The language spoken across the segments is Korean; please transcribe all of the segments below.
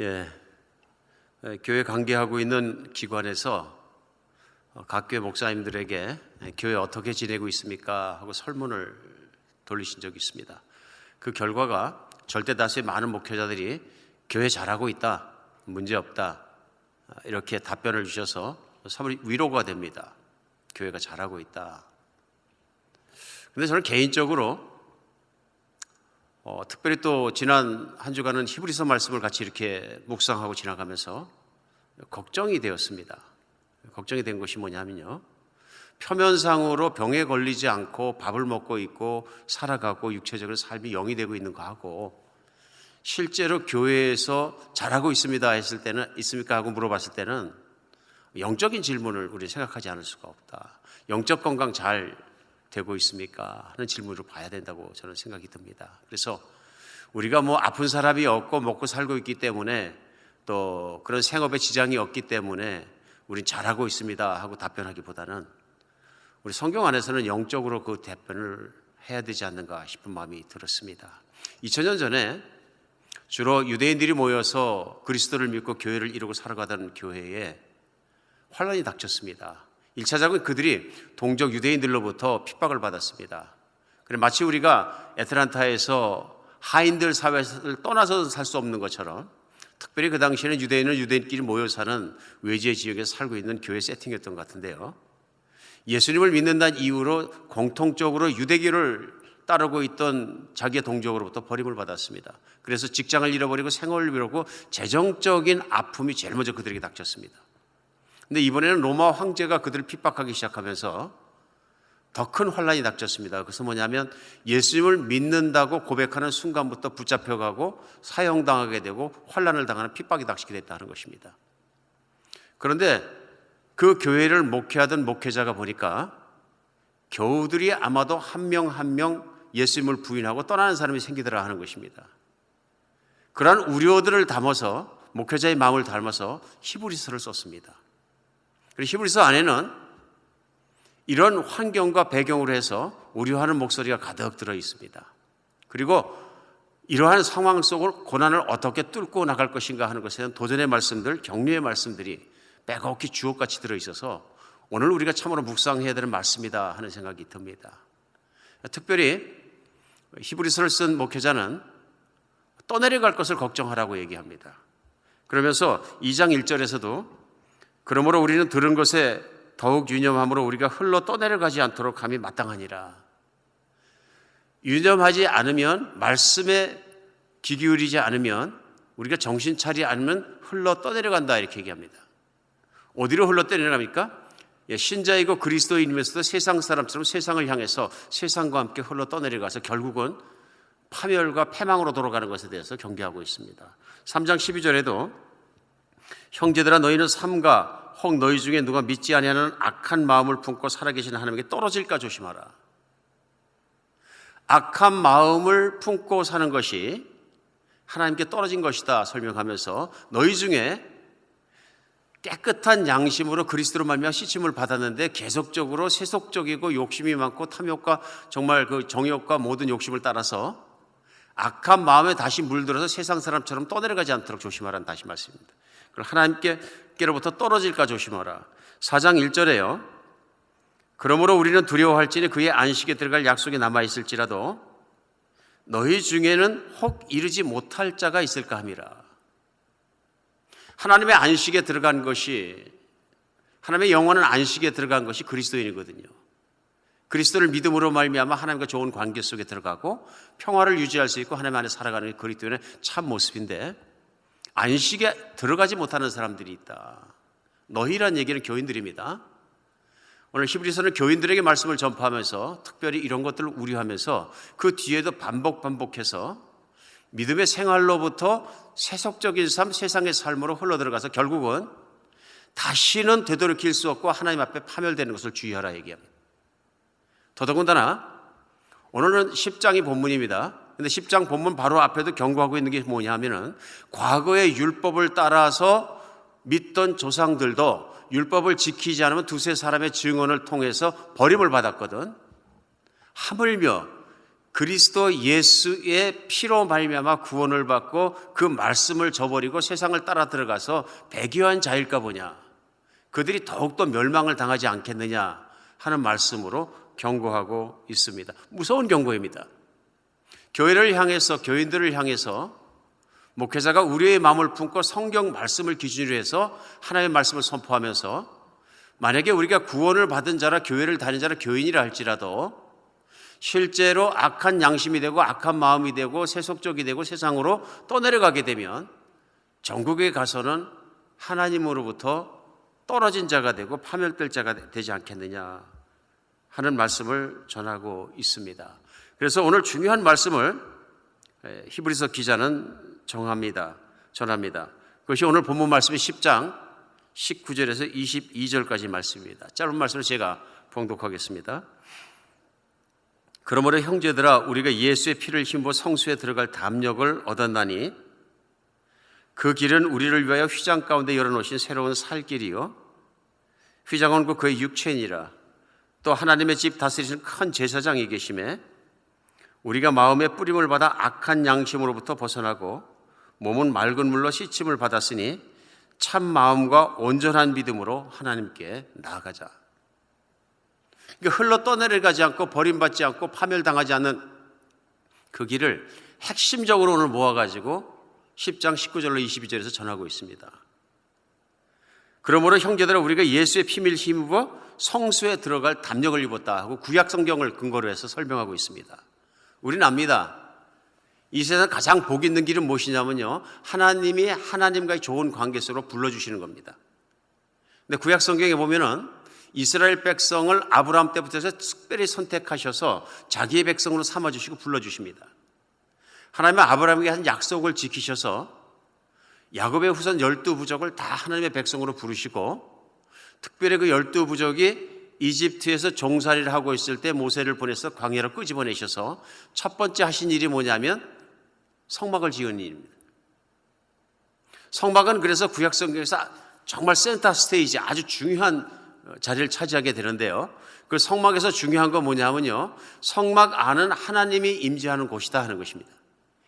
예, 교회 관계하고 있는 기관에서 각 교회 목사님들에게 교회 어떻게 지내고 있습니까? 하고 설문을 돌리신 적이 있습니다. 그 결과가 절대 다수의 많은 목회자들이 교회 잘하고 있다, 문제없다 이렇게 답변을 주셔서 참 위로가 됩니다. 교회가 잘하고 있다. 근데 저는 개인적으로 특별히 또 지난 한 주간은 히브리서 말씀을 같이 이렇게 묵상하고 지나가면서 걱정이 되었습니다. 걱정이 된 것이 뭐냐면요, 표면상으로 병에 걸리지 않고 밥을 먹고 있고 살아가고 육체적으로 삶이 영이 되고 있는 거하고, 실제로 교회에서 잘하고 있습니다 했을 때는, 있습니까 하고 물어봤을 때는 영적인 질문을 우리 생각하지 않을 수가 없다. 영적 건강 잘 되고 있습니까 하는 질문으로 봐야 된다고 저는 생각이 듭니다. 그래서 우리가 아픈 사람이 없고 먹고 살고 있기 때문에, 또 그런 생업에 지장이 없기 때문에 우린 잘하고 있습니다 하고 답변하기보다는 우리 성경 안에서는 영적으로 그 답변을 해야 되지 않는가 싶은 마음이 들었습니다. 2000년 전에 주로 유대인들이 모여서 그리스도를 믿고 교회를 이루고 살아가던 교회에 환란이 닥쳤습니다. 1차적은 그들이 동족 유대인들로부터 핍박을 받았습니다. 마치 우리가 애틀란타에서 하인들 사회를 떠나서 살 수 없는 것처럼, 특별히 그 당시에는 유대인은 유대인끼리 모여 사는 외지의 지역에 살고 있는 교회 세팅이었던 것 같은데요, 예수님을 믿는다는 이유로 공통적으로 유대교를 따르고 있던 자기의 동족으로부터 버림을 받았습니다. 그래서 직장을 잃어버리고 생활을 잃어버리고 재정적인 아픔이 제일 먼저 그들에게 닥쳤습니다. 근데 이번에는 로마 황제가 그들을 핍박하기 시작하면서 더 큰 환란이 닥쳤습니다. 그래서 뭐냐면, 예수님을 믿는다고 고백하는 순간부터 붙잡혀가고 사형당하게 되고 환란을 당하는 핍박이 닥치게 됐다는 것입니다. 그런데 그 교회를 목회하던 목회자가 보니까 교우들이 아마도 한 명 한 명 예수님을 부인하고 떠나는 사람이 생기더라 하는 것입니다. 그러한 우려들을 담아서, 목회자의 마음을 담아서 히브리서를 썼습니다. 그리고 히브리서 안에는 이런 환경과 배경으로 해서 우려하는 목소리가 가득 들어 있습니다. 그리고 이러한 상황 속을 고난을 어떻게 뚫고 나갈 것인가 하는 것에 대한 도전의 말씀들, 격려의 말씀들이 빼곡히 주옥같이 들어있어서 오늘 우리가 참으로 묵상해야 되는 말씀이다 하는 생각이 듭니다. 특별히 히브리서를 쓴 목회자는 떠내려갈 것을 걱정하라고 얘기합니다. 그러면서 2장 1절에서도 그러므로 우리는 들은 것에 더욱 유념함으로 우리가 흘러 떠내려가지 않도록 함이 마땅하니라. 유념하지 않으면, 말씀에 귀 기울이지 않으면, 우리가 정신 차리지 않으면 흘러 떠내려간다 이렇게 얘기합니다. 어디로 흘러 떠내려갑니까? 신자이고 그리스도인이면서도 세상 사람처럼 세상을 향해서 세상과 함께 흘러 떠내려가서 결국은 파멸과 패망으로 돌아가는 것에 대해서 경계하고 있습니다. 3장 12절에도 형제들아, 너희는 삼가 혹 너희 중에 누가 믿지 아니하는 악한 마음을 품고 살아계신 하나님께 떨어질까 조심하라. 악한 마음을 품고 사는 것이 하나님께 떨어진 것이다 설명하면서, 너희 중에 깨끗한 양심으로 그리스도로 말미암아 씻음을 받았는데 계속적으로 세속적이고 욕심이 많고 탐욕과 정말 그 정욕과 모든 욕심을 따라서 악한 마음에 다시 물들어서 세상 사람처럼 떠내려가지 않도록 조심하라는 다시 말씀입니다. 하나님께로부터 떨어질까 조심하라. 4장 1절에요. 그러므로 우리는 두려워할지니 그의 안식에 들어갈 약속이 남아있을지라도 너희 중에는 혹 이르지 못할 자가 있을까 함이라. 하나님의 안식에 들어간 것이, 하나님의 영원한 안식에 들어간 것이 그리스도인이거든요. 그리스도를 믿음으로 말미암아 하나님과 좋은 관계 속에 들어가고 평화를 유지할 수 있고 하나님 안에 살아가는 게 그리스도인의 참 모습인데, 안식에 들어가지 못하는 사람들이 있다. 너희란 얘기는 교인들입니다. 오늘 히브리서는 교인들에게 말씀을 전파하면서 특별히 이런 것들을 우려하면서 그 뒤에도 반복해서 믿음의 생활로부터 세속적인 삶, 세상의 삶으로 흘러들어가서 결국은 다시는 되돌이킬 수 없고 하나님 앞에 파멸되는 것을 주의하라 얘기합니다. 더더군다나 오늘은 10장이 본문입니다. 근데 10장 본문 바로 앞에도 경고하고 있는 게 뭐냐 하면은, 과거의 율법을 따라서 믿던 조상들도 율법을 지키지 않으면 두세 사람의 증언을 통해서 버림을 받았거든. 하물며 그리스도 예수의 피로 말미암아 구원을 받고 그 말씀을 저버리고 세상을 따라 들어가서 배교한 자일까 보냐, 그들이 더욱더 멸망을 당하지 않겠느냐 하는 말씀으로 경고하고 있습니다. 무서운 경고입니다. 교회를 향해서, 교인들을 향해서 목회자가 우리의 마음을 품고 성경 말씀을 기준으로 해서 하나님의 말씀을 선포하면서, 만약에 우리가 구원을 받은 자라, 교회를 다닌 자라, 교인이라 할지라도 실제로 악한 양심이 되고 악한 마음이 되고 세속적이 되고 세상으로 떠내려가게 되면 전국에 가서는 하나님으로부터 떨어진 자가 되고 파멸될 자가 되지 않겠느냐 하는 말씀을 전하고 있습니다. 그래서 오늘 중요한 말씀을 히브리서 기자는 전합니다. 그것이 오늘 본문 말씀이 10장 19절에서 22절까지 말씀입니다. 짧은 말씀을 제가 봉독하겠습니다. 그러므로 형제들아, 우리가 예수의 피를 힘입어 성수에 들어갈 담력을 얻었나니 그 길은 우리를 위하여 휘장 가운데 열어놓으신 새로운 살 길이요 휘장은 그의 육체니라. 또 하나님의 집 다스리시는 큰 제사장이 계심에 우리가 마음의 뿌림을 받아 악한 양심으로부터 벗어나고 몸은 맑은 물로 씻임을 받았으니 참 마음과 온전한 믿음으로 하나님께 나아가자. 그러니까 흘러 떠내려가지 않고 버림받지 않고 파멸당하지 않는 그 길을 핵심적으로 오늘 모아가지고 10장 19절로 22절에서 전하고 있습니다. 그러므로 형제들아, 우리가 예수의 피를 힘입어 성수에 들어갈 담력을 입었다 하고 구약 성경을 근거로 해서 설명하고 있습니다. 우리는 압니다. 이 세상 가장 복 있는 길은 무엇이냐면요, 하나님이 하나님과의 좋은 관계 속으로 불러주시는 겁니다. 근데 구약 성경에 보면은 이스라엘 백성을 아브라함 때부터 해서 특별히 선택하셔서 자기의 백성으로 삼아주시고 불러주십니다. 하나님은 아브라함에게 한 약속을 지키셔서 야곱의 후손 12부족을 다 하나님의 백성으로 부르시고, 특별히 그 12부족이 이집트에서 종살이를 하고 있을 때 모세를 보내서 광야로 끄집어내셔서 첫 번째 하신 일이 뭐냐면 성막을 지은 일입니다. 성막은 그래서 구약 성경에서 정말 센터 스테이지, 아주 중요한 자리를 차지하게 되는데요, 그 성막에서 중요한 건 뭐냐면요, 성막 안은 하나님이 임재하는 곳이다 하는 것입니다.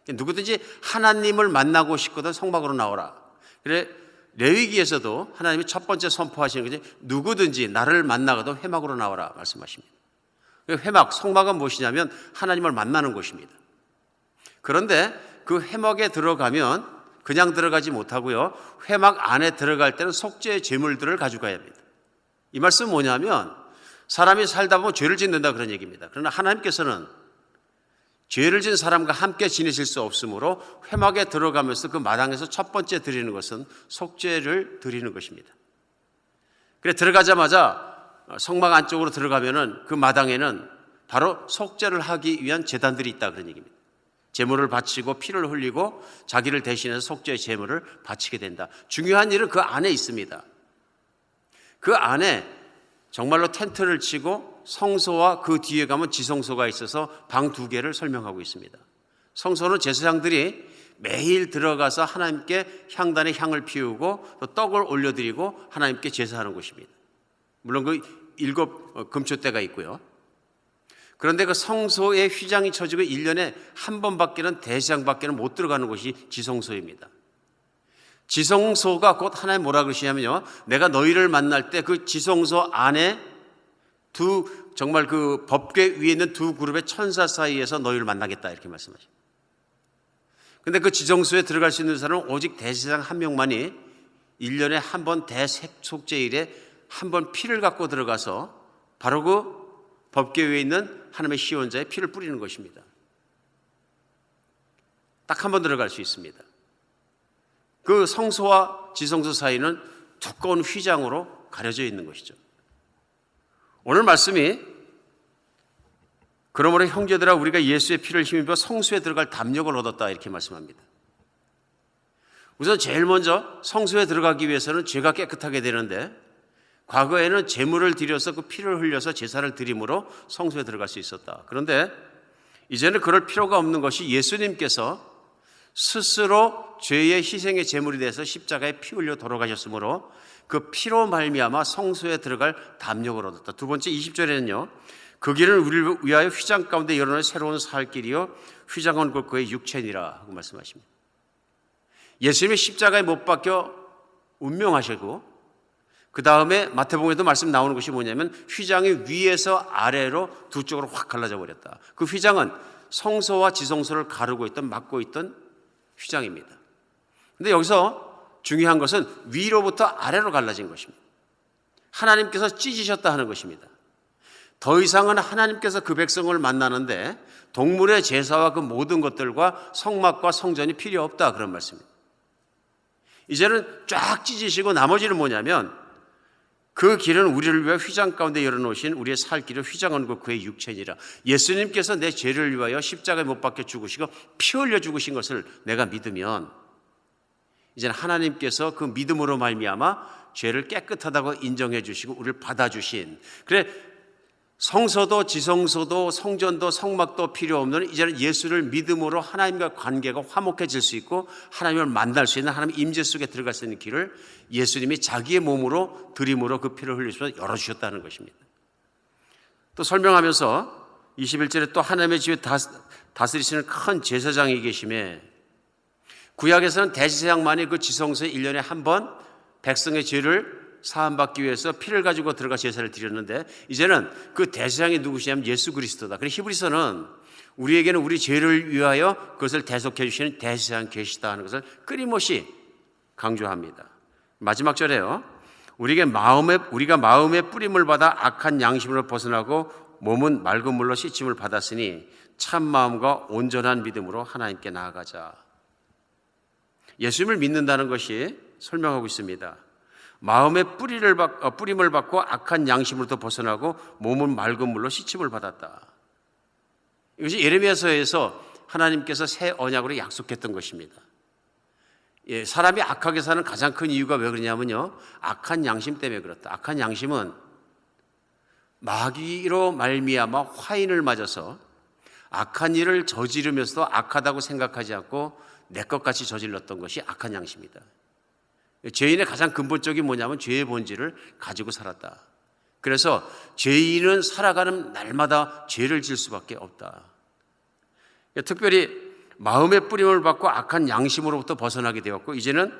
누구든지 하나님을 만나고 싶거든 성막으로 나오라. 그래 레위기에서도 하나님이 첫 번째 선포하시는 것이 누구든지 나를 만나거든 회막으로 나오라 말씀하십니다. 회막, 성막은 무엇이냐면 하나님을 만나는 곳입니다. 그런데 그 회막에 들어가면 그냥 들어가지 못하고요, 회막 안에 들어갈 때는 속죄의 제물들을 가져가야 합니다. 이 말씀은 뭐냐면 사람이 살다 보면 죄를 짓는다 그런 얘기입니다. 그러나 하나님께서는 죄를 지은 사람과 함께 지내실 수 없으므로 회막에 들어가면서 그 마당에서 첫 번째 드리는 것은 속죄를 드리는 것입니다. 그래 들어가자마자 성막 안쪽으로 들어가면은 그 마당에는 바로 속죄를 하기 위한 제단들이 있다 그런 얘기입니다. 제물을 바치고 피를 흘리고 자기를 대신해서 속죄의 제물을 바치게 된다. 중요한 일은 그 안에 있습니다. 그 안에 정말로 텐트를 치고 성소와 그 뒤에 가면 지성소가 있어서 방 2개를 설명하고 있습니다. 성소는 제사장들이 매일 들어가서 하나님께 향단에 향을 피우고 또 떡을 올려드리고 하나님께 제사하는 곳입니다. 물론 그 7 금초대가 있고요. 그런데 그 성소에 휘장이 쳐지고 1년에 한 번밖에는, 대제사장밖에는 못 들어가는 곳이 지성소입니다. 지성소가 곧 하나님 뭐라 그러시냐면요, 내가 너희를 만날 때 그 지성소 안에 정말 그 법궤 위에 있는 2 그룹의 천사 사이에서 너희를 만나겠다 이렇게 말씀하십니다. 그런데 그 지성소에 들어갈 수 있는 사람은 오직 대제사장 1명만이 1년에 한 번 대속죄일에 한 번 피를 갖고 들어가서 바로 그 법궤 위에 있는 하나님의 시온자의 피를 뿌리는 것입니다. 딱 한 번 들어갈 수 있습니다. 그 성소와 지성소 사이는 두꺼운 휘장으로 가려져 있는 것이죠. 오늘 말씀이 그러므로 형제들아, 우리가 예수의 피를 힘입어 성수에 들어갈 담력을 얻었다 이렇게 말씀합니다. 우선 제일 먼저 성수에 들어가기 위해서는 죄가 깨끗하게 되는데, 과거에는 제물을 드려서 그 피를 흘려서 제사를 드림으로 성수에 들어갈 수 있었다. 그런데 이제는 그럴 필요가 없는 것이 예수님께서 스스로 죄의 희생의 제물이 돼서 십자가에 피 흘려 돌아가셨으므로 그 피로 말미암아 성소에 들어갈 담력을 얻었다. 두 번째 20절에는요, 그 길은 우리를 위하여 휘장 가운데 열어놓은 새로운 살 길이요 휘장한 곧 그의 육체니라 하고 말씀하십니다. 예수님이 십자가에 못 박혀 운명하시고 그 다음에 마태복음에도 말씀 나오는 것이 뭐냐면 휘장이 위에서 아래로 두 쪽으로 확 갈라져 버렸다. 그 휘장은 성소와 지성소를 가르고 있던 막고 있던 휘장입니다. 그런데 여기서 중요한 것은 위로부터 아래로 갈라진 것입니다. 하나님께서 찢으셨다 하는 것입니다. 더 이상은 하나님께서 그 백성을 만나는데 동물의 제사와 그 모든 것들과 성막과 성전이 필요 없다 그런 말씀입니다. 이제는 쫙 찢으시고 나머지는 뭐냐면 그 길은 우리를 위해 휘장 가운데 열어놓으신 우리의 살 길을 휘장한 것 그의 육체니라. 예수님께서 내 죄를 위하여 십자가에 못 박혀 죽으시고 피 흘려 죽으신 것을 내가 믿으면 이제는 하나님께서 그 믿음으로 말미암아 죄를 깨끗하다고 인정해 주시고 우리를 받아주신, 그래 성소도 지성소도 성전도 성막도 필요 없는 이제는 예수를 믿음으로 하나님과 관계가 화목해질 수 있고 하나님을 만날 수 있는 하나님의 임재 속에 들어갈 수 있는 길을 예수님이 자기의 몸으로 드림으로 그 피를 흘리셔서 열어주셨다는 것입니다. 또 설명하면서 21절에 또 하나님의 집에 다스리시는 큰 제사장이 계심에, 구약에서는 대제사장만이 그 지성소에 1년에 한 번 백성의 죄를 사함받기 위해서 피를 가지고 들어가 제사를 드렸는데 이제는 그 대제사장이 누구시냐면 예수 그리스도다. 그래서 히브리서는 우리에게는 우리 죄를 위하여 그것을 대속해 주시는 대제사장 계시다 하는 것을 끊임없이 강조합니다. 마지막 절에요, 우리가 마음의 뿌림을 받아 악한 양심으로 벗어나고 몸은 맑은 물로 씻임을 받았으니 참 마음과 온전한 믿음으로 하나님께 나아가자. 예수님을 믿는다는 것이 설명하고 있습니다. 마음의 뿌림을 받고 악한 양심으로부터 벗어나고 몸은 맑은 물로 씻임을 받았다. 이것이 예레미야서에서 하나님께서 새 언약으로 약속했던 것입니다. 예, 사람이 악하게 사는 가장 큰 이유가 왜 그러냐면요, 악한 양심 때문에 그렇다. 악한 양심은 마귀로 말미암아 화인을 맞아서 악한 일을 저지르면서도 악하다고 생각하지 않고 내 것같이 저질렀던 것이 악한 양심이다. 죄인의 가장 근본적인 뭐냐면 죄의 본질을 가지고 살았다. 그래서 죄인은 살아가는 날마다 죄를 질 수밖에 없다. 특별히 마음의 뿌림을 받고 악한 양심으로부터 벗어나게 되었고 이제는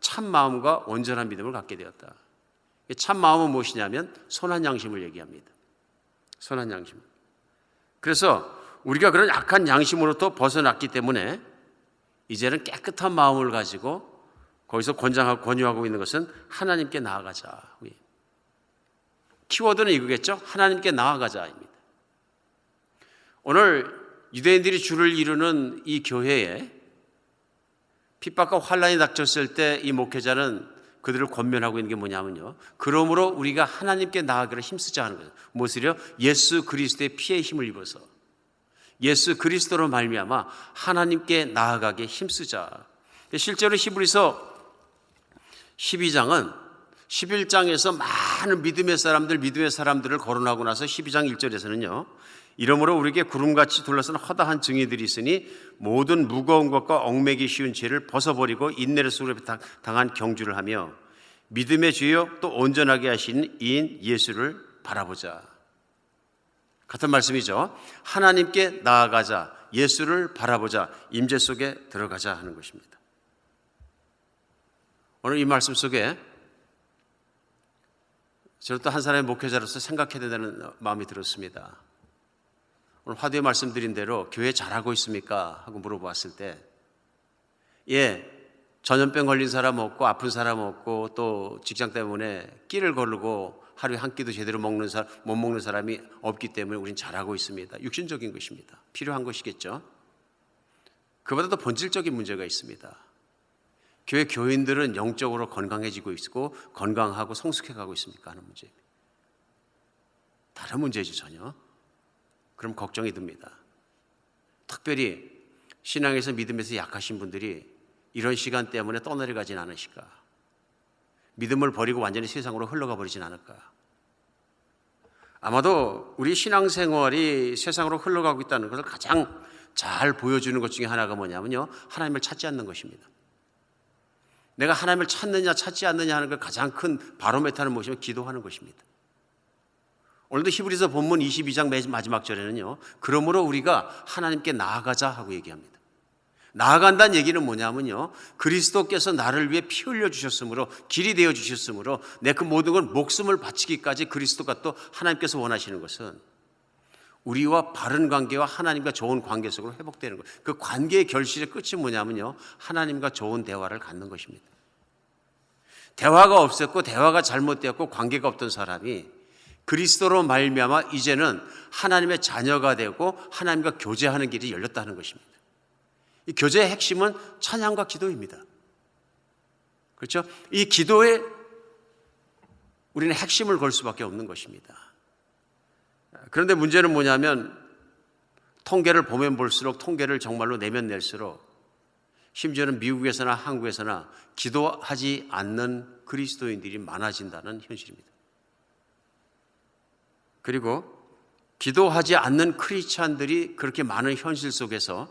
참 마음과 온전한 믿음을 갖게 되었다. 참 마음은 무엇이냐면 선한 양심을 얘기합니다. 선한 양심. 그래서 우리가 그런 악한 양심으로부터 벗어났기 때문에 이제는 깨끗한 마음을 가지고 거기서 권유하고 있는 것은 하나님께 나아가자. 키워드는 이거겠죠? 하나님께 나아가자입니다. 오늘 유대인들이 주를 이루는 이 교회에 핍박과 환란이 닥쳤을 때 이 목회자는 그들을 권면하고 있는 게 뭐냐면요, 그러므로 우리가 하나님께 나아가기를 힘쓰자 하는 거예요. 무엇을요? 예수 그리스도의 피에 힘을 입어서 예수 그리스도로 말미암아 하나님께 나아가게 힘쓰자. 실제로 히브리서 12장은 11장에서 많은 믿음의 사람들을 거론하고 나서 12장 1절에서는요, 이러므로 우리에게 구름같이 둘러싼 허다한 증인들이 있으니 모든 무거운 것과 얽매기 쉬운 죄를 벗어버리고 인내를 속에 당한 경주를 하며 믿음의 주요 또 온전하게 하신 이인 예수를 바라보자. 같은 말씀이죠. 하나님께 나아가자, 예수를 바라보자, 임재 속에 들어가자 하는 것입니다. 오늘 이 말씀 속에 저는 또 한 사람의 목회자로서 생각해야 된다는 마음이 들었습니다. 오늘 화두에 말씀드린 대로 교회 잘하고 있습니까? 하고 물어보았을 때, 예, 전염병 걸린 사람 없고 아픈 사람 없고 또 직장 때문에 끼를 거르고 하루에 한 끼도 제대로 못 먹는 사람이 없기 때문에 우린 잘하고 있습니다. 육신적인 것입니다. 필요한 것이겠죠. 그보다 더 본질적인 문제가 있습니다. 교회 교인들은 영적으로 건강해지고 있고 건강하고 성숙해가고 있습니까 하는 문제입니다. 다른 문제죠 전혀. 그럼 걱정이 듭니다. 특별히 신앙에서 믿음에서 약하신 분들이 이런 시간 때문에 떠내려가진 않으실까? 믿음을 버리고 완전히 세상으로 흘러가 버리진 않을까? 아마도 우리 신앙생활이 세상으로 흘러가고 있다는 것을 가장 잘 보여주는 것 중에 하나가 뭐냐면요, 하나님을 찾지 않는 것입니다. 내가 하나님을 찾느냐 찾지 않느냐 하는 걸 가장 큰 바로메터는 무엇이냐면 기도하는 것입니다. 오늘도 히브리서 본문 22장 마지막 절에는요, 그러므로 우리가 하나님께 나아가자 하고 얘기합니다. 나아간다는 얘기는 뭐냐면요, 그리스도께서 나를 위해 피 흘려 주셨으므로, 길이 되어 주셨으므로 내 그 모든 걸 목숨을 바치기까지 그리스도가 또 하나님께서 원하시는 것은 우리와 바른 관계와 하나님과 좋은 관계 속으로 회복되는 것. 그 관계의 결실의 끝이 뭐냐면요, 하나님과 좋은 대화를 갖는 것입니다. 대화가 없었고 대화가 잘못되었고 관계가 없던 사람이 그리스도로 말미암아 이제는 하나님의 자녀가 되고 하나님과 교제하는 길이 열렸다는 것입니다. 이 교제의 핵심은 찬양과 기도입니다. 그렇죠? 이 기도에 우리는 핵심을 걸 수밖에 없는 것입니다. 그런데 문제는 뭐냐면 통계를 보면 볼수록, 통계를 정말로 내면 낼수록, 심지어는 미국에서나 한국에서나 기도하지 않는 그리스도인들이 많아진다는 현실입니다. 그리고 기도하지 않는 크리스찬들이 그렇게 많은 현실 속에서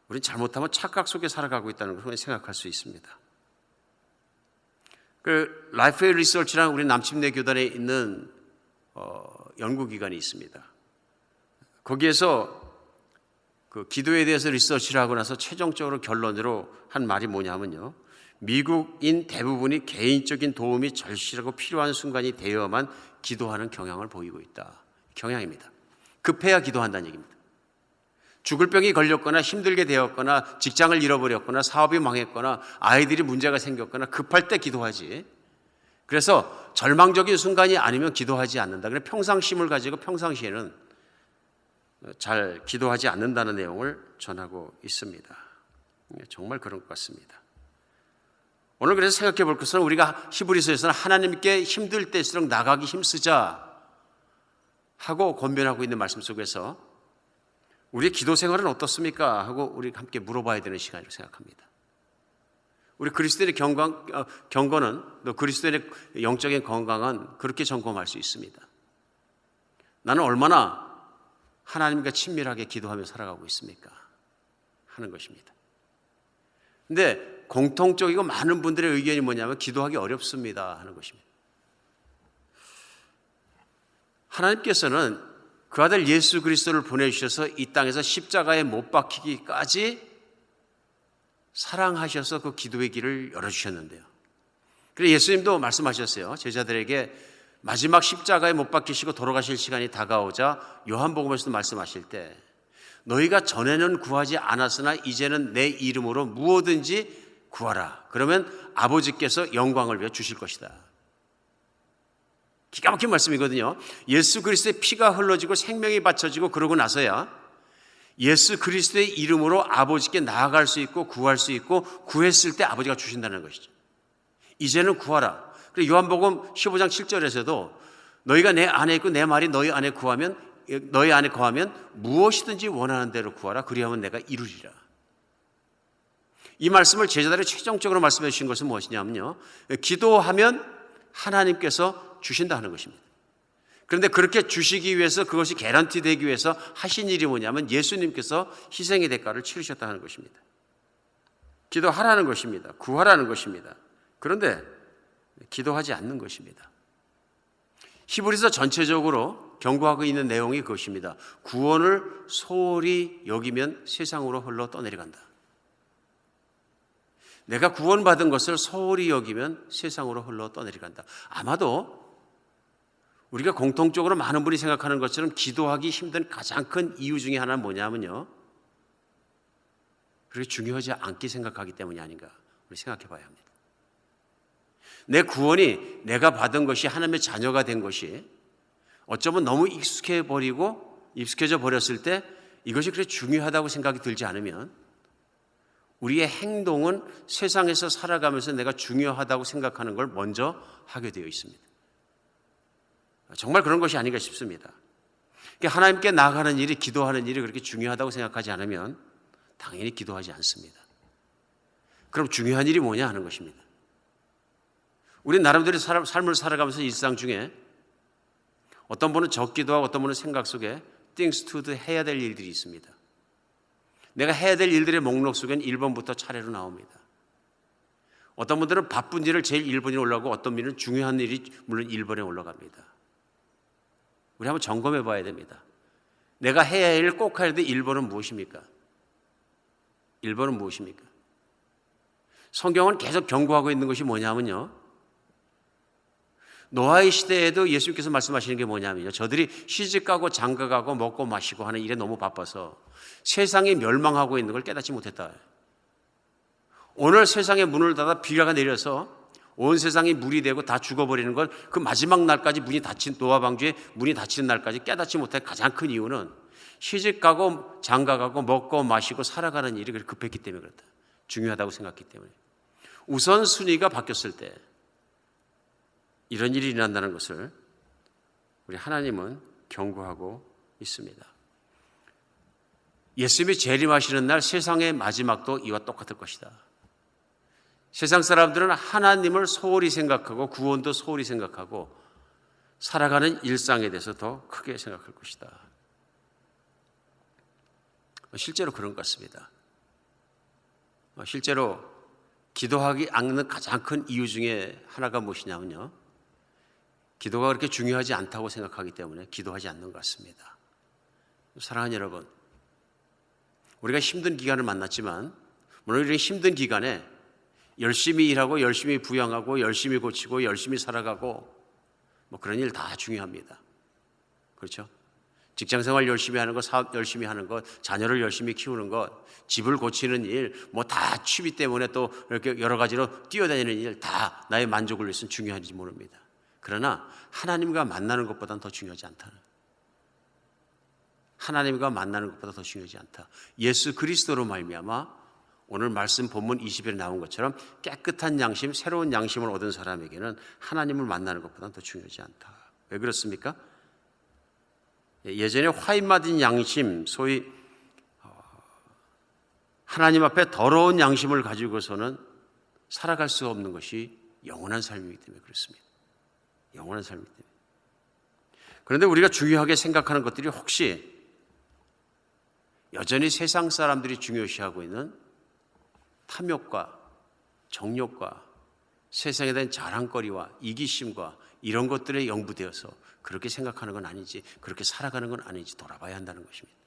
우리는 잘못하면 착각 속에 살아가고 있다는 것을 생각할 수 있습니다. 그 라이프웨이 리서치라는 우리 남침내 교단에 있는 연구기관이 있습니다. 거기에서 그 기도에 대해서 리서치를 하고 나서 최종적으로 결론으로 한 말이 뭐냐면요, 미국인 대부분이 개인적인 도움이 절실하고 필요한 순간이 되어야만 기도하는 경향을 보이고 있다. 경향입니다. 급해야 기도한다는 얘기입니다. 죽을 병이 걸렸거나 힘들게 되었거나 직장을 잃어버렸거나 사업이 망했거나 아이들이 문제가 생겼거나 급할 때 기도하지, 그래서 절망적인 순간이 아니면 기도하지 않는다. 그래서 평상심을 가지고 평상시에는 잘 기도하지 않는다는 내용을 전하고 있습니다. 정말 그런 것 같습니다. 오늘 그래서 생각해 볼 것은, 우리가 히브리서에서는 하나님께 힘들 때일수록 나가기 힘쓰자 하고 권면하고 있는 말씀 속에서 우리의 기도 생활은 어떻습니까? 하고 우리 함께 물어봐야 되는 시간이라고 생각합니다. 우리 그리스도인의 경건은, 또 그리스도인의 영적인 건강은 그렇게 점검할 수 있습니다. 나는 얼마나 하나님과 친밀하게 기도하며 살아가고 있습니까? 하는 것입니다. 근데 공통적이고 많은 분들의 의견이 뭐냐면 기도하기 어렵습니다 하는 것입니다. 하나님께서는 그 아들 예수 그리스도를 보내주셔서 이 땅에서 십자가에 못 박히기까지 사랑하셔서 그 기도의 길을 열어주셨는데요. 그래서 예수님도 말씀하셨어요. 제자들에게 마지막 십자가에 못 박히시고 돌아가실 시간이 다가오자 요한복음에서도 말씀하실 때, 너희가 전에는 구하지 않았으나 이제는 내 이름으로 무엇든지 구하라. 그러면 아버지께서 영광을 위해 주실 것이다. 기가 막힌 말씀이거든요. 예수 그리스도의 피가 흘러지고 생명이 바쳐지고 그러고 나서야 예수 그리스도의 이름으로 아버지께 나아갈 수 있고 구할 수 있고, 구했을 때 아버지가 주신다는 것이죠. 이제는 구하라. 그리고 요한복음 15장 7절에서도 너희가 내 안에 있고 내 말이 너희 안에 거하면 무엇이든지 원하는 대로 구하라. 그리하면 내가 이루리라. 이 말씀을 제자들이 최종적으로 말씀해 주신 것은 무엇이냐면요, 기도하면 하나님께서 주신다는 것입니다. 그런데 그렇게 주시기 위해서, 그것이 개런티 되기 위해서 하신 일이 뭐냐면 예수님께서 희생의 대가를 치르셨다는 것입니다. 기도하라는 것입니다. 구하라는 것입니다. 그런데 기도하지 않는 것입니다. 히브리서 전체적으로 경고하고 있는 내용이 그것입니다. 구원을 소홀히 여기면 세상으로 흘러 떠내려간다. 내가 구원받은 것을 소홀히 여기면 세상으로 흘러 떠내려간다. 아마도 우리가 공통적으로 많은 분이 생각하는 것처럼 기도하기 힘든 가장 큰 이유 중에 하나는 뭐냐면요, 그렇게 중요하지 않게 생각하기 때문이 아닌가, 우리 생각해 봐야 합니다. 내 구원이, 내가 받은 것이, 하나님의 자녀가 된 것이 어쩌면 너무 익숙해져 버렸을 때 이것이 그렇게 중요하다고 생각이 들지 않으면 우리의 행동은 세상에서 살아가면서 내가 중요하다고 생각하는 걸 먼저 하게 되어 있습니다. 정말 그런 것이 아닌가 싶습니다. 하나님께 나아가는 일이, 기도하는 일이 그렇게 중요하다고 생각하지 않으면 당연히 기도하지 않습니다. 그럼 중요한 일이 뭐냐 하는 것입니다. 우리 나름대로 삶을 살아가면서 일상 중에 어떤 분은 적기도 하고 어떤 분은 생각 속에 things to do, 해야 될 일들이 있습니다. 내가 해야 될 일들의 목록 속에는 1번부터 차례로 나옵니다. 어떤 분들은 바쁜 일을 제일 1번에 올라가고 어떤 분은 중요한 일이 물론 1번에 올라갑니다. 우리 한번 점검해 봐야 됩니다. 내가 해야 할 일, 꼭 해야 될 1번은 무엇입니까? 1번은 무엇입니까? 성경은 계속 경고하고 있는 것이 뭐냐면요, 노아의 시대에도 예수님께서 말씀하시는 게 뭐냐면요, 저들이 시집가고 장가가고 먹고 마시고 하는 일에 너무 바빠서 세상이 멸망하고 있는 걸 깨닫지 못했다. 오늘 세상의 문을 닫아 비가 내려서 온 세상이 물이 되고 다 죽어버리는 걸 그 마지막 날까지 문이 닫힌, 노아 방주에 문이 닫히는 날까지 깨닫지 못한 가장 큰 이유는 시집가고 장가가고 먹고 마시고 살아가는 일이 그렇게 급했기 때문에 그렇다. 중요하다고 생각했기 때문에. 우선순위가 바뀌었을 때 이런 일이 일어난다는 것을 우리 하나님은 경고하고 있습니다. 예수님이 재림하시는 날 세상의 마지막도 이와 똑같을 것이다. 세상 사람들은 하나님을 소홀히 생각하고 구원도 소홀히 생각하고 살아가는 일상에 대해서 더 크게 생각할 것이다. 실제로 그런 것 같습니다. 실제로 기도하기 않는 가장 큰 이유 중에 하나가 무엇이냐면요, 기도가 그렇게 중요하지 않다고 생각하기 때문에 기도하지 않는 것 같습니다. 사랑하는 여러분, 우리가 힘든 기간을 만났지만 물론 우리가 힘든 기간에 열심히 일하고 열심히 부양하고 열심히 고치고 열심히 살아가고 그런 일 다 중요합니다. 그렇죠? 직장생활 열심히 하는 것, 사업 열심히 하는 것, 자녀를 열심히 키우는 것, 집을 고치는 일, 다 취미 때문에 또 이렇게 여러 가지로 뛰어다니는 일 다 나의 만족을 위해서는 중요한지 모릅니다. 그러나 하나님과 만나는 것보다는 더 중요하지 않다. 하나님과 만나는 것보다 더 중요하지 않다. 예수 그리스도로 말미암아 오늘 말씀 본문 20일에 나온 것처럼 깨끗한 양심, 새로운 양심을 얻은 사람에게는 하나님을 만나는 것보다는 더 중요하지 않다. 왜 그렇습니까? 예전에 화인 맞은 양심, 소위 하나님 앞에 더러운 양심을 가지고서는 살아갈 수 없는 것이 영원한 삶이기 때문에 그렇습니다. 영원한 삶이기 때문에. 그런데 우리가 중요하게 생각하는 것들이 혹시 여전히 세상 사람들이 중요시하고 있는 탐욕과 정욕과 세상에 대한 자랑거리와 이기심과 이런 것들에 영부되어서 그렇게 생각하는 건 아니지, 그렇게 살아가는 건 아니지 돌아봐야 한다는 것입니다.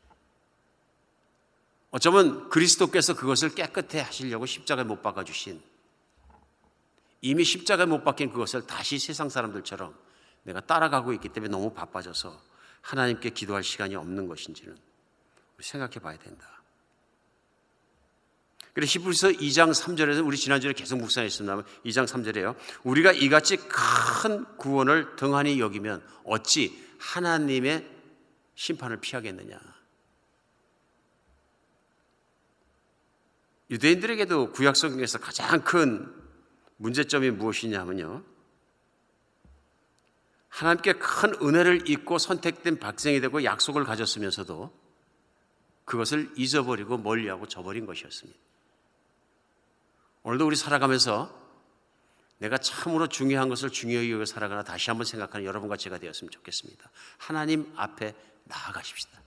어쩌면 그리스도께서 그것을 깨끗해 하시려고 십자가에 못 박아주신, 이미 십자가에 못 박힌 그것을 다시 세상 사람들처럼 내가 따라가고 있기 때문에 너무 바빠져서 하나님께 기도할 시간이 없는 것인지는 우리 생각해 봐야 된다. 그래서 히브리서 2장 3절에서 우리 지난주에 계속 묵상했습니다만 2장 3절에요. 우리가 이같이 큰 구원을 등한히 여기면 어찌 하나님의 심판을 피하겠느냐. 유대인들에게도 구약 성경에서 가장 큰 문제점이 무엇이냐면요, 하나님께 큰 은혜를 입고 선택된 백성이 되고 약속을 가졌으면서도 그것을 잊어버리고 멀리하고 저버린 것이었습니다. 오늘도 우리 살아가면서 내가 참으로 중요한 것을 중요하게 여겨 살아가나 다시 한번 생각하는 여러분과 제가 되었으면 좋겠습니다. 하나님 앞에 나아가십시다.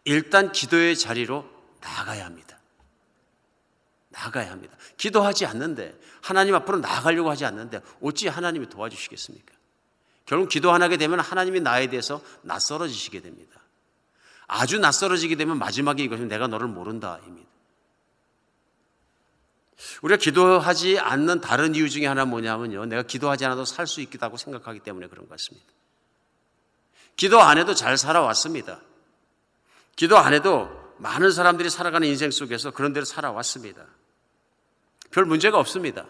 일단 기도의 자리로 나아가야 합니다. 나아가야 합니다. 기도하지 않는데, 하나님 앞으로 나아가려고 하지 않는데 어찌 하나님이 도와주시겠습니까? 결국 기도 안 하게 되면 하나님이 나에 대해서 낯설어지시게 됩니다. 아주 낯설어지게 되면 마지막에 이것은 내가 너를 모른다입니다. 우리가 기도하지 않는 다른 이유 중에 하나 뭐냐면요, 내가 기도하지 않아도 살 수 있다고 생각하기 때문에 그런 것 같습니다. 기도 안 해도 잘 살아왔습니다. 기도 안 해도 많은 사람들이 살아가는 인생 속에서 그런 대로 살아왔습니다. 별 문제가 없습니다.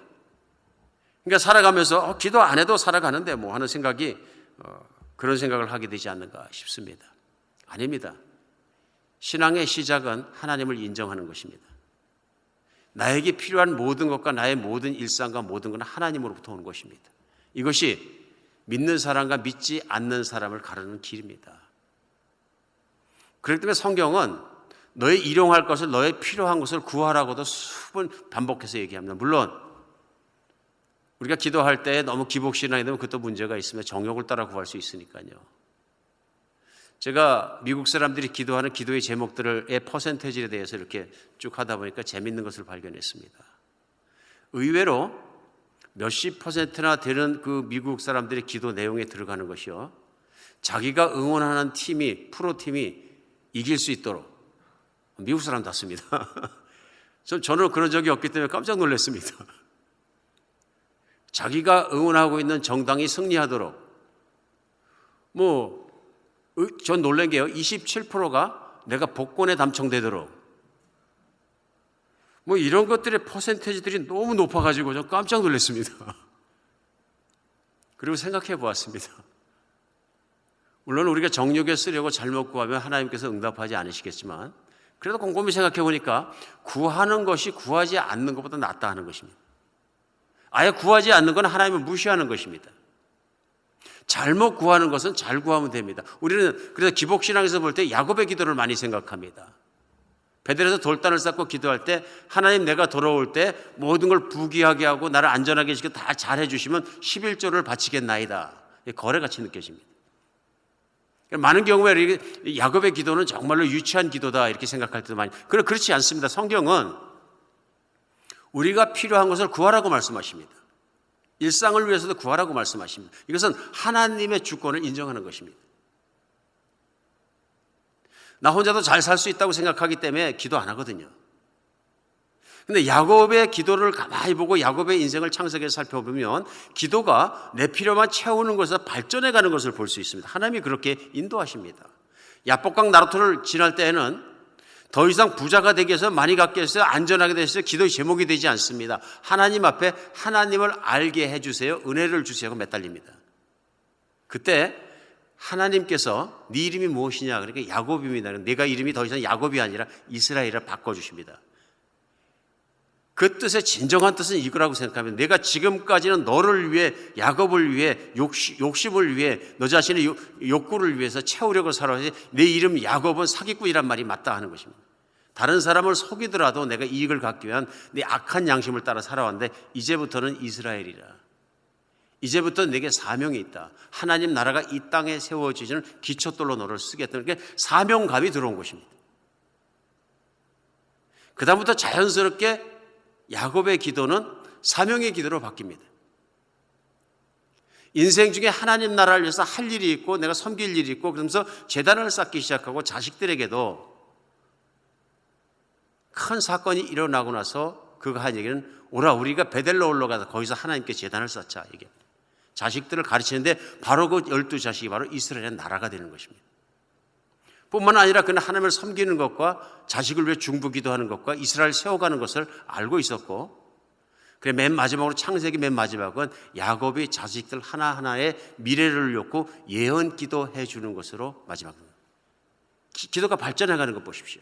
그러니까 살아가면서 기도 안 해도 살아가는데 뭐 하는 생각이 그런 생각을 하게 되지 않는가 싶습니다. 아닙니다. 신앙의 시작은 하나님을 인정하는 것입니다. 나에게 필요한 모든 것과 나의 모든 일상과 모든 건 하나님으로부터 오는 것입니다. 이것이 믿는 사람과 믿지 않는 사람을 가르는 길입니다. 그렇기 때문에 성경은 너의 일용할 것을, 너의 필요한 것을 구하라고도 수번 반복해서 얘기합니다. 물론 우리가 기도할 때 너무 기복신앙이 되면 그것도 문제가 있으면 정욕을 따라 구할 수 있으니까요. 제가 미국 사람들이 기도하는 기도의 제목들의 퍼센테이지에 대해서 이렇게 쭉 하다 보니까 재밌는 것을 발견했습니다. 의외로 몇십 %나 되는 그 미국 사람들의 기도 내용에 들어가는 것이요, 자기가 응원하는 팀이, 프로팀이 이길 수 있도록 미국 사람답습니다. 저는 그런 적이 없기 때문에 깜짝 놀랐습니다. 자기가 응원하고 있는 정당이 승리하도록, 전 놀란 게요, 27%가 내가 복권에 당첨되도록, 이런 것들의 퍼센테이지들이 너무 높아가지고 좀 깜짝 놀랐습니다. 그리고 생각해 보았습니다. 물론 우리가 정욕에 쓰려고 잘못 구하면 하나님께서 응답하지 않으시겠지만, 그래도 곰곰이 생각해 보니까 구하는 것이 구하지 않는 것보다 낫다 하는 것입니다. 아예 구하지 않는 건 하나님을 무시하는 것입니다. 잘못 구하는 것은 잘 구하면 됩니다. 우리는 그래서 기복신앙에서 볼 때 야곱의 기도를 많이 생각합니다. 베델에서 돌단을 쌓고 기도할 때, 하나님 내가 돌아올 때 모든 걸 부귀하게 하고 나를 안전하게 시켜 다 잘해 주시면 11조를 바치겠나이다. 거래같이 느껴집니다. 많은 경우에 야곱의 기도는 정말로 유치한 기도다 이렇게 생각할 때도 많이, 그렇지 않습니다. 성경은 우리가 필요한 것을 구하라고 말씀하십니다. 일상을 위해서도 구하라고 말씀하십니다. 이것은 하나님의 주권을 인정하는 것입니다. 나 혼자도 잘 살 수 있다고 생각하기 때문에 기도 안 하거든요. 근데 야곱의 기도를 가만히 보고 야곱의 인생을 창세기에서 살펴보면 기도가 내 필요만 채우는 것에서 발전해 가는 것을 볼 수 있습니다. 하나님이 그렇게 인도하십니다. 야복강 나루토를 지날 때에는 더 이상 부자가 되기 위해서 많이 갖게 해서 안전하게 되셔서 기도의 제목이 되지 않습니다. 하나님 앞에 하나님을 알게 해주세요, 은혜를 주세요가 매달립니다. 그때 하나님께서 네 이름이 무엇이냐, 그러니까 야곱입니다. 내가 이름이 더 이상 야곱이 아니라 이스라엘을 바꿔주십니다. 그 뜻의 진정한 뜻은 이거라고 생각하면, 내가 지금까지는 너를 위해, 야곱을 위해, 욕심을 위해, 너 자신의 욕구를 위해서 채우려고 살아왔지, 내 이름 야곱은 사기꾼이란 말이 맞다 하는 것입니다. 다른 사람을 속이더라도 내가 이익을 갖기 위한 내 악한 양심을 따라 살아왔는데, 이제부터는 이스라엘이라. 이제부터 내게 사명이 있다. 하나님 나라가 이 땅에 세워지시는 기초돌로 너를 쓰겠다는 게 사명감이 들어온 것입니다. 그 다음부터 자연스럽게 야곱의 기도는 사명의 기도로 바뀝니다. 인생 중에 하나님 나라를 위해서 할 일이 있고 내가 섬길 일이 있고, 그러면서 재단을 쌓기 시작하고 자식들에게도 큰 사건이 일어나고 나서 그가 한 얘기는, 오라 우리가 베델로 올라가서 거기서 하나님께 재단을 쌓자. 이게 자식들을 가르치는데 바로 그 12자식이 바로 이스라엘의 나라가 되는 것입니다. 뿐만 아니라 그는 하나님을 섬기는 것과 자식을 위해 중보기도하는 것과 이스라엘 세워가는 것을 알고 있었고, 그래 맨 마지막으로, 창세기 맨 마지막은 야곱이 자식들 하나하나의 미래를 놓고 예언 기도해 주는 것으로 마지막입니다. 기도가 발전해가는 것 보십시오.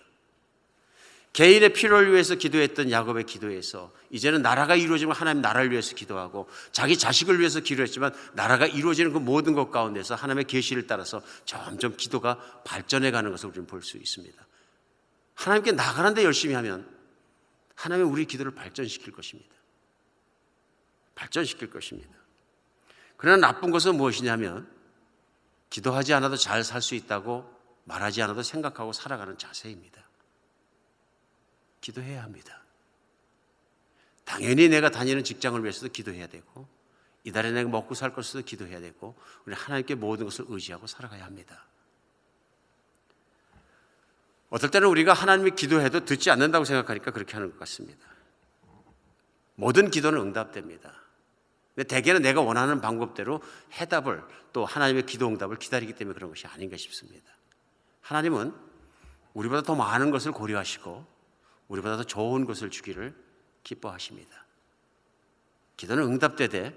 개인의 필요를 위해서 기도했던 야곱의 기도에서 이제는 나라가 이루어지면 하나님 나라를 위해서 기도하고, 자기 자식을 위해서 기도했지만 나라가 이루어지는 그 모든 것 가운데서 하나님의 계시를 따라서 점점 기도가 발전해가는 것을 우리는 볼 수 있습니다. 하나님께 나가는 데 열심히 하면 하나님은 우리 기도를 발전시킬 것입니다. 발전시킬 것입니다. 그러나 나쁜 것은 무엇이냐면, 기도하지 않아도 잘 살 수 있다고 말하지 않아도 생각하고 살아가는 자세입니다. 기도해야 합니다. 당연히 내가 다니는 직장을 위해서도 기도해야 되고, 이달에 내가 먹고 살 것에도 기도해야 되고, 우리 하나님께 모든 것을 의지하고 살아가야 합니다. 어떨 때는 우리가 하나님이 기도해도 듣지 않는다고 생각하니까 그렇게 하는 것 같습니다. 모든 기도는 응답됩니다. 근데 대개는 내가 원하는 방법대로 해답을, 또 하나님의 기도 응답을 기다리기 때문에 그런 것이 아닌가 싶습니다. 하나님은 우리보다 더 많은 것을 고려하시고 우리보다 더 좋은 것을 주기를 기뻐하십니다. 기도는 응답되되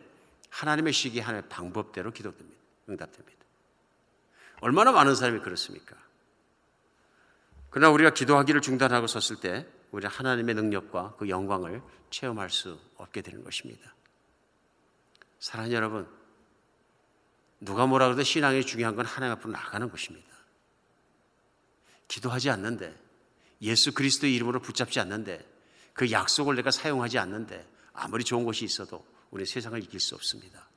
하나님의 시기, 하나님의 방법대로 기도됩니다. 응답됩니다. 얼마나 많은 사람이 그렇습니까? 그러나 우리가 기도하기를 중단하고 섰을 때 우리는 하나님의 능력과 그 영광을 체험할 수 없게 되는 것입니다. 사랑하는 여러분, 누가 뭐라 그래도 신앙이 중요한 건 하나님 앞으로 나가는 것입니다. 기도하지 않는데, 예수 그리스도의 이름으로 붙잡지 않는데, 그 약속을 내가 사용하지 않는데 아무리 좋은 것이 있어도 우리는 세상을 이길 수 없습니다.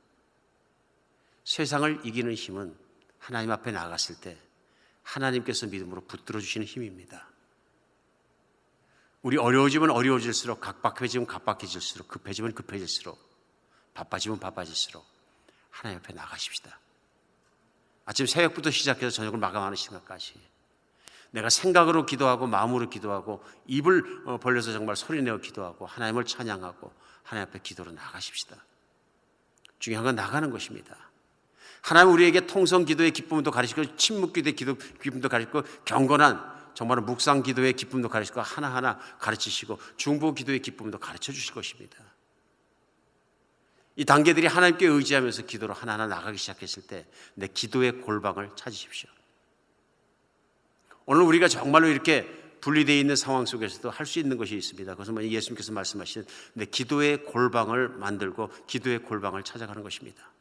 세상을 이기는 힘은 하나님 앞에 나갔을 때 하나님께서 믿음으로 붙들어 주시는 힘입니다. 우리 어려워지면 어려워질수록, 각박해지면 각박해질수록, 급해지면 급해질수록, 바빠지면 바빠질수록 하나님 앞에 나가십시다. 아침 새벽부터 시작해서 저녁을 마감하는 시간까지 내가 생각으로 기도하고 마음으로 기도하고 입을 벌려서 정말 소리내어 기도하고 하나님을 찬양하고 하나님 앞에 기도로 나가십시다. 중요한 건 나가는 것입니다. 하나님 우리에게 통성 기도의 기쁨도 가르치고 침묵 기도의 기쁨도 가르치고 경건한 정말 묵상 기도의 기쁨도 가르치고 하나하나 가르치시고 중보 기도의 기쁨도 가르쳐 주실 것입니다. 이 단계들이 하나님께 의지하면서 기도로 하나하나 나가기 시작했을 때 내 기도의 골방을 찾으십시오. 오늘 우리가 정말로 이렇게 분리되어 있는 상황 속에서도 할 수 있는 것이 있습니다. 그것은 예수님께서 말씀하신 내 기도의 골방을 만들고 기도의 골방을 찾아가는 것입니다.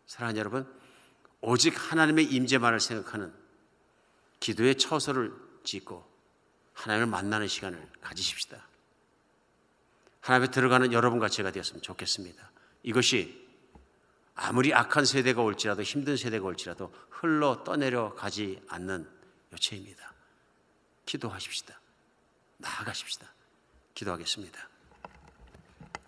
사랑하는 여러분, 오직 하나님의 임재만을 생각하는 기도의 처소를 짓고 하나님을 만나는 시간을 가지십시다. 하나님 앞에 들어가는 여러분과 제가 되었으면 좋겠습니다. 이것이 아무리 악한 세대가 올지라도 힘든 세대가 올지라도 흘러 떠내려 가지 않는 요체입니다. 기도하십시다. 나아가십시다. 기도하겠습니다.